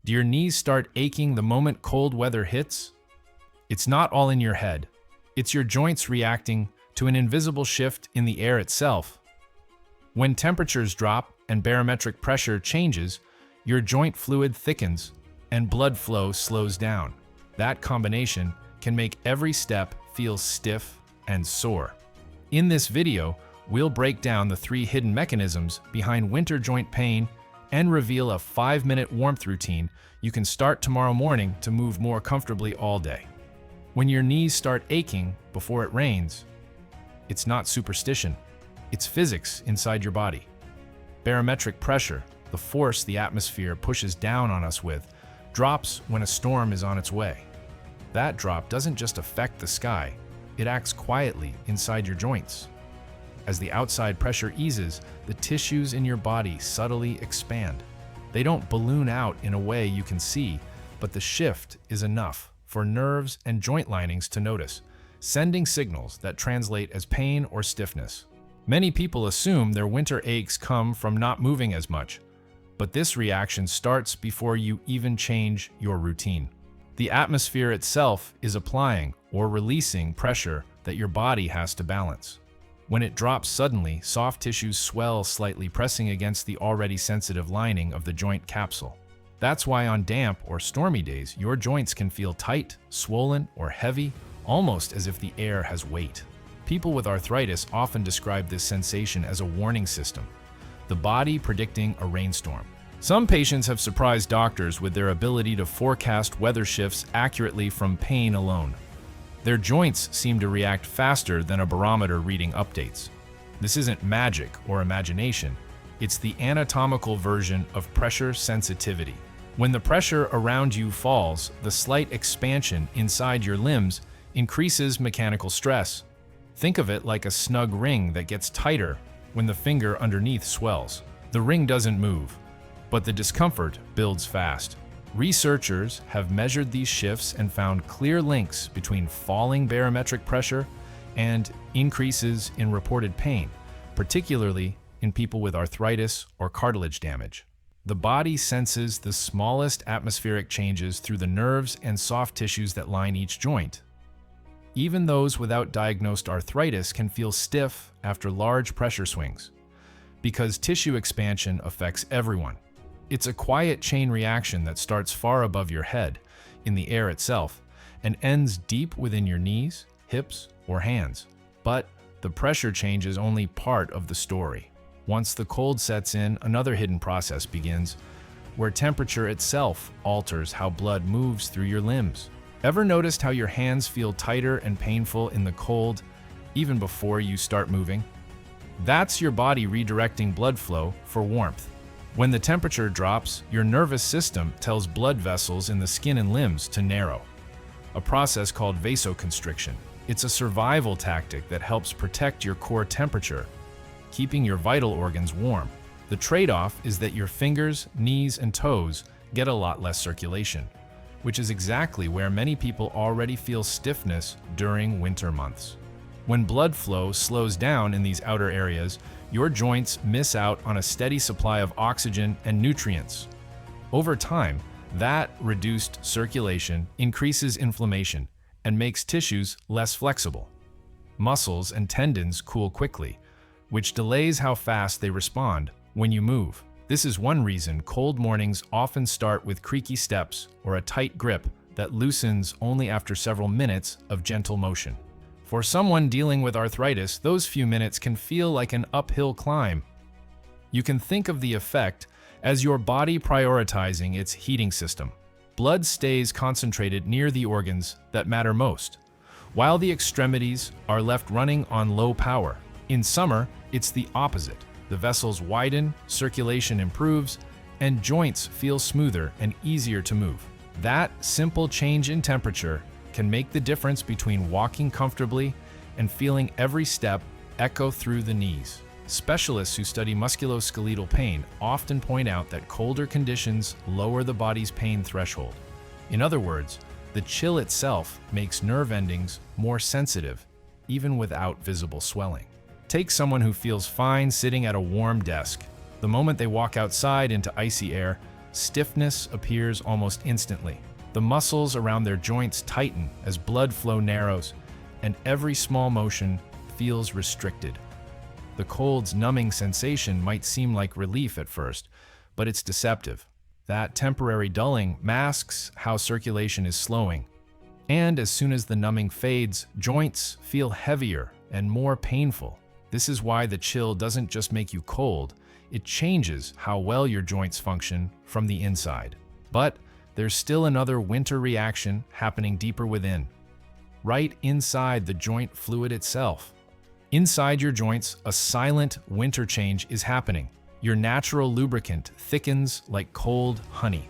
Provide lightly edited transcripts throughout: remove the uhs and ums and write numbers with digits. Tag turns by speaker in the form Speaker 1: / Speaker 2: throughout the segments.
Speaker 1: Do your knees start aching the moment cold weather hits? It's not all in your head. It's your joints reacting to an invisible shift in the air itself. When temperatures drop and barometric pressure changes, your joint fluid thickens and blood flow slows down. That combination can make every step feel stiff and sore. In this video, we'll break down the 3 hidden mechanisms behind winter joint pain and reveal a 5-minute warmth routine you can start tomorrow morning to move more comfortably all day. When your knees start aching before it rains, it's not superstition, it's physics inside your body. Barometric pressure, the force the atmosphere pushes down on us with, drops when a storm is on its way. That drop doesn't just affect the sky, it acts quietly inside your joints. As the outside pressure eases, the tissues in your body subtly expand. They don't balloon out in a way you can see, but the shift is enough for nerves and joint linings to notice, sending signals that translate as pain or stiffness. Many people assume their winter aches come from not moving as much, but this reaction starts before you even change your routine. The atmosphere itself is applying or releasing pressure that your body has to balance. When it drops suddenly, soft tissues swell slightly, pressing against the already sensitive lining of the joint capsule. That's why on damp or stormy days, your joints can feel tight, swollen, or heavy, almost as if the air has weight. People with arthritis often describe this sensation as a warning system, the body predicting a rainstorm. Some patients have surprised doctors with their ability to forecast weather shifts accurately from pain alone. Their joints seem to react faster than a barometer reading updates. This isn't magic or imagination, it's the anatomical version of pressure sensitivity. When the pressure around you falls, the slight expansion inside your limbs increases mechanical stress. Think of it like a snug ring that gets tighter when the finger underneath swells. The ring doesn't move, but the discomfort builds fast. Researchers have measured these shifts and found clear links between falling barometric pressure and increases in reported pain, particularly in people with arthritis or cartilage damage. The body senses the smallest atmospheric changes through the nerves and soft tissues that line each joint. Even those without diagnosed arthritis can feel stiff after large pressure swings, because tissue expansion affects everyone. It's a quiet chain reaction that starts far above your head, in the air itself, and ends deep within your knees, hips, or hands. But the pressure change is only part of the story. Once the cold sets in, another hidden process begins, where temperature itself alters how blood moves through your limbs. Ever noticed how your hands feel tighter and painful in the cold, even before you start moving? That's your body redirecting blood flow for warmth. When the temperature drops, your nervous system tells blood vessels in the skin and limbs to narrow, a process called vasoconstriction. It's a survival tactic that helps protect your core temperature, keeping your vital organs warm. The trade-off is that your fingers, knees, and toes get a lot less circulation, which is exactly where many people already feel stiffness during winter months. When blood flow slows down in these outer areas, your joints miss out on a steady supply of oxygen and nutrients. Over time, that reduced circulation increases inflammation and makes tissues less flexible. Muscles and tendons cool quickly, which delays how fast they respond when you move. This is one reason cold mornings often start with creaky steps or a tight grip that loosens only after several minutes of gentle motion. For someone dealing with arthritis, those few minutes can feel like an uphill climb. You can think of the effect as your body prioritizing its heating system. Blood stays concentrated near the organs that matter most, while the extremities are left running on low power. In summer, it's the opposite. The vessels widen, circulation improves, and joints feel smoother and easier to move. That simple change in temperature can make the difference between walking comfortably and feeling every step echo through the knees. Specialists who study musculoskeletal pain often point out that colder conditions lower the body's pain threshold. In other words, the chill itself makes nerve endings more sensitive, even without visible swelling. Take someone who feels fine sitting at a warm desk. The moment they walk outside into icy air, stiffness appears almost instantly. The muscles around their joints tighten as blood flow narrows, and every small motion feels restricted. The cold's numbing sensation might seem like relief at first, but it's deceptive. That temporary dulling masks how circulation is slowing. And as soon as the numbing fades, joints feel heavier and more painful. This is why the chill doesn't just make you cold, it changes how well your joints function from the inside. But there's still another winter reaction happening deeper within, right inside the joint fluid itself. Inside your joints, a silent winter change is happening. Your natural lubricant thickens like cold honey.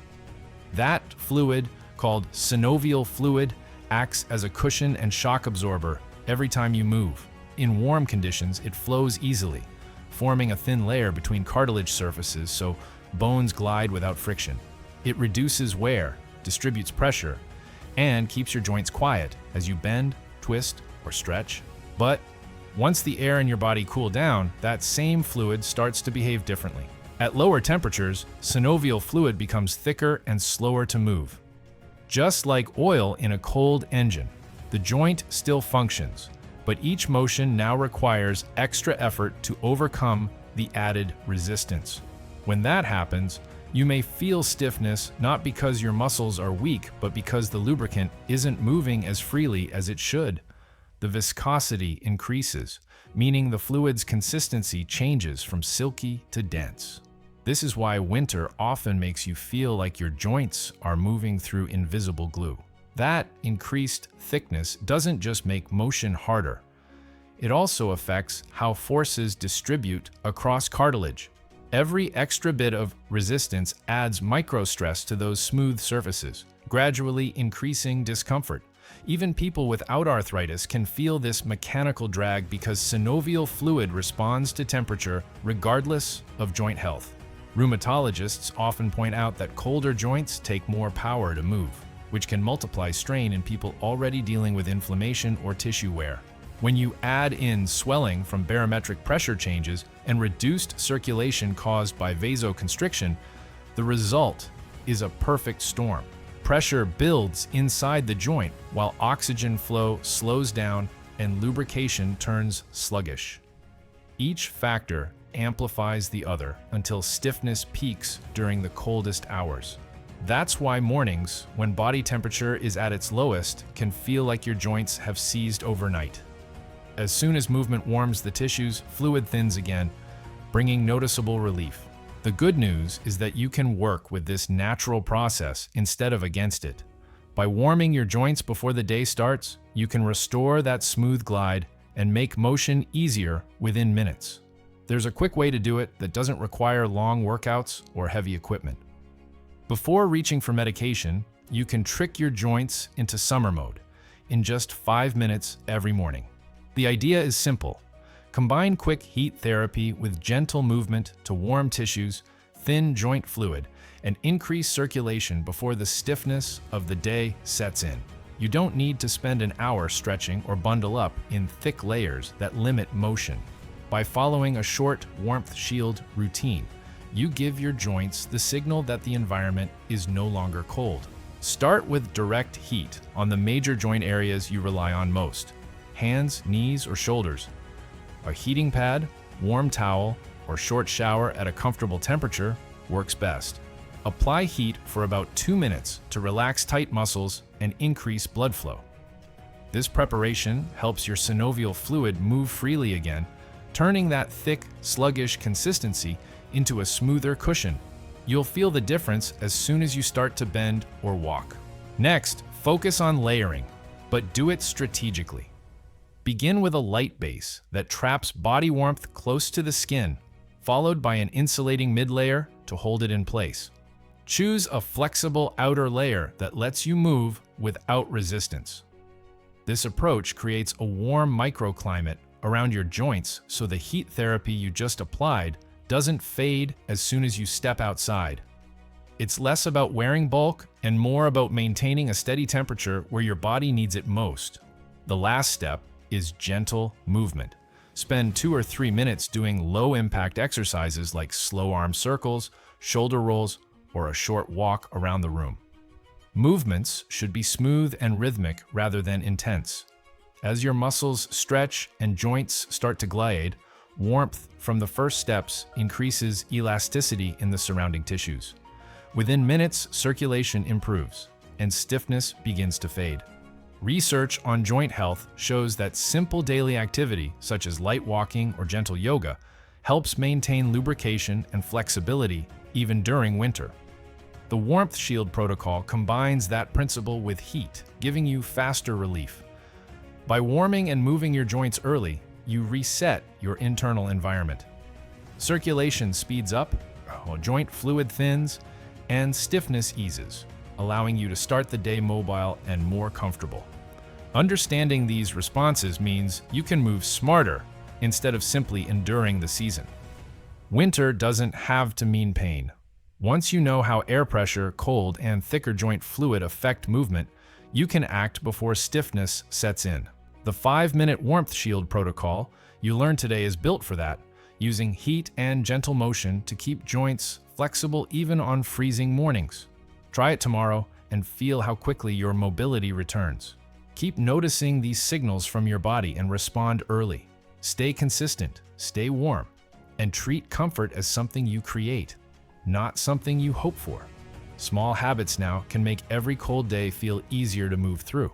Speaker 1: That fluid, called synovial fluid, acts as a cushion and shock absorber every time you move. In warm conditions, it flows easily, forming a thin layer between cartilage surfaces so bones glide without friction. It reduces wear, distributes pressure, and keeps your joints quiet as you bend, twist, or stretch. But once the air in your body cools down, that same fluid starts to behave differently. At lower temperatures, synovial fluid becomes thicker and slower to move. Just like oil in a cold engine, the joint still functions, but each motion now requires extra effort to overcome the added resistance. When that happens, you may feel stiffness not because your muscles are weak, but because the lubricant isn't moving as freely as it should. The viscosity increases, meaning the fluid's consistency changes from silky to dense. This is why winter often makes you feel like your joints are moving through invisible glue. That increased thickness doesn't just make motion harder. It also affects how forces distribute across cartilage. Every extra bit of resistance adds microstress to those smooth surfaces, gradually increasing discomfort. Even people without arthritis can feel this mechanical drag because synovial fluid responds to temperature regardless of joint health. Rheumatologists often point out that colder joints take more power to move, which can multiply strain in people already dealing with inflammation or tissue wear. When you add in swelling from barometric pressure changes and reduced circulation caused by vasoconstriction, the result is a perfect storm. Pressure builds inside the joint while oxygen flow slows down and lubrication turns sluggish. Each factor amplifies the other until stiffness peaks during the coldest hours. That's why mornings, when body temperature is at its lowest, can feel like your joints have seized overnight. As soon as movement warms the tissues, fluid thins again, bringing noticeable relief. The good news is that you can work with this natural process instead of against it. By warming your joints before the day starts, you can restore that smooth glide and make motion easier within minutes. There's a quick way to do it that doesn't require long workouts or heavy equipment. Before reaching for medication, you can trick your joints into summer mode in just 5 minutes every morning. The idea is simple. Combine quick heat therapy with gentle movement to warm tissues, thin joint fluid, and increase circulation before the stiffness of the day sets in. You don't need to spend an hour stretching or bundle up in thick layers that limit motion. By following a short warmth shield routine, you give your joints the signal that the environment is no longer cold. Start with direct heat on the major joint areas you rely on most: hands, knees, or shoulders. A heating pad, warm towel, or short shower at a comfortable temperature works best. Apply heat for about 2 minutes to relax tight muscles and increase blood flow. This preparation helps your synovial fluid move freely again, turning that thick, sluggish consistency into a smoother cushion. You'll feel the difference as soon as you start to bend or walk. Next, focus on layering, but do it strategically. Begin with a light base that traps body warmth close to the skin, followed by an insulating mid-layer to hold it in place. Choose a flexible outer layer that lets you move without resistance. This approach creates a warm microclimate around your joints so the heat therapy you just applied doesn't fade as soon as you step outside. It's less about wearing bulk and more about maintaining a steady temperature where your body needs it most. The last step is gentle movement. Spend 2 or 3 minutes doing low-impact exercises like slow arm circles, shoulder rolls, or a short walk around the room. Movements should be smooth and rhythmic rather than intense. As your muscles stretch and joints start to glide, warmth from the first steps increases elasticity in the surrounding tissues. Within minutes, circulation improves, and stiffness begins to fade. Research on joint health shows that simple daily activity, such as light walking or gentle yoga, helps maintain lubrication and flexibility even during winter. The warmth shield protocol combines that principle with heat, giving you faster relief. By warming and moving your joints early, you reset your internal environment. Circulation speeds up, joint fluid thins, and stiffness eases, allowing you to start the day mobile and more comfortable. Understanding these responses means you can move smarter instead of simply enduring the season. Winter doesn't have to mean pain. Once you know how air pressure, cold, and thicker joint fluid affect movement, you can act before stiffness sets in. The 5-minute warmth shield protocol you learned today is built for that, using heat and gentle motion to keep joints flexible even on freezing mornings. Try it tomorrow and feel how quickly your mobility returns. Keep noticing these signals from your body and respond early. Stay consistent, stay warm, and treat comfort as something you create, not something you hope for. Small habits now can make every cold day feel easier to move through.